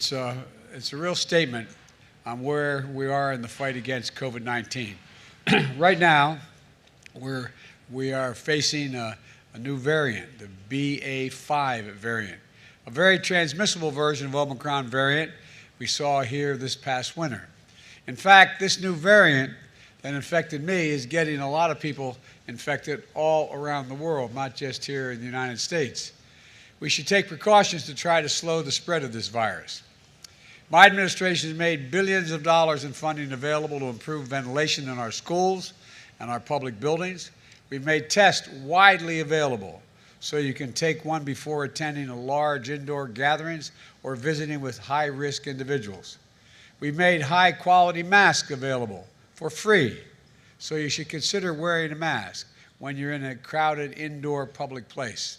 It's a real statement on where we are in the fight against COVID-19. Right now, we are facing a new variant, the BA.5 variant, a very transmissible version of Omicron variant we saw here this past winter. In fact, this new variant that infected me is getting a lot of people infected all around the world, not just here in the United States. We should take precautions to try to slow the spread of this virus. My administration has made billions of dollars in funding available to improve ventilation in our schools and our public buildings. We've made tests widely available so you can take one before attending a large indoor gatherings or visiting with high-risk individuals. We've made high-quality masks available for free, so you should consider wearing a mask when you're in a crowded indoor public place.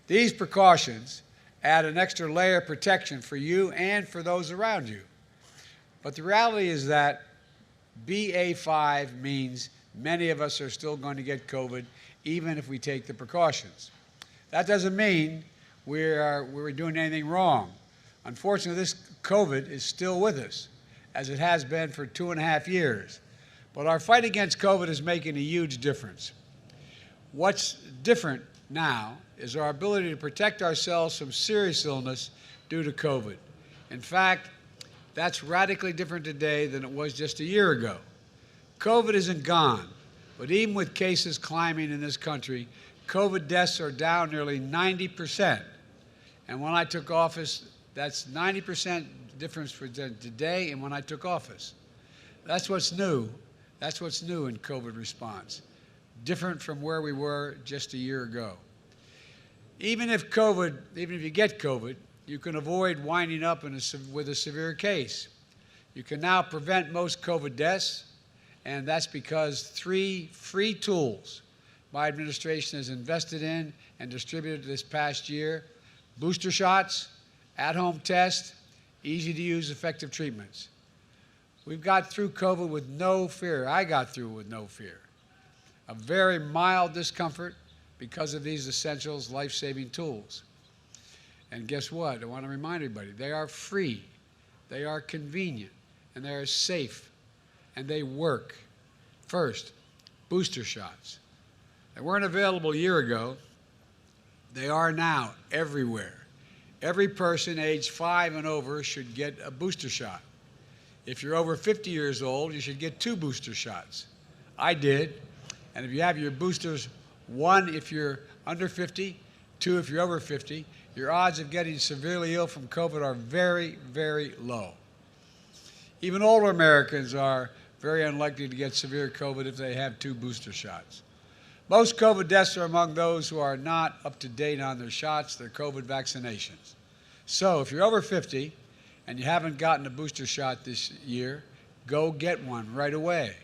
These precautions add an extra layer of protection for you and for those around you. But the reality is that BA.5 means many of us are still going to get COVID, even if we take the precautions. That doesn't mean we're doing anything wrong. Unfortunately, this COVID is still with us, as it has been for 2.5 years. But our fight against COVID is making a huge difference. What's different now is our ability to protect ourselves from serious illness due to COVID. In fact, that's radically different today than it was just a year ago. COVID isn't gone, but even with cases climbing in this country, COVID deaths are down nearly 90%. And when I took office, that's 90% difference for today and when I took office. That's what's new. That's what's new in COVID response, different from where we were just a year ago. Even if you get COVID, you can avoid winding up with a severe case. You can now prevent most COVID deaths, and that's because 3 free tools my administration has invested in and distributed this past year: booster shots, at-home tests, easy-to-use effective treatments. We've got through COVID with no fear. I got through with no fear. A very mild discomfort because of these essentials, life-saving tools. And guess what? I want to remind everybody, they are free, they are convenient, and they are safe, and they work. First, booster shots. They weren't available a year ago. They are now everywhere. Every person aged 5 and over should get a booster shot. If you're over 50 years old, you should get 2 booster shots. I did. And if you have your boosters, 1 if you're under 50, 2 if you're over 50, your odds of getting severely ill from COVID are very, very low. Even older Americans are very unlikely to get severe COVID if they have 2 booster shots. Most COVID deaths are among those who are not up to date on their shots, their COVID vaccinations. So if you're over 50 and you haven't gotten a booster shot this year, go get one right away.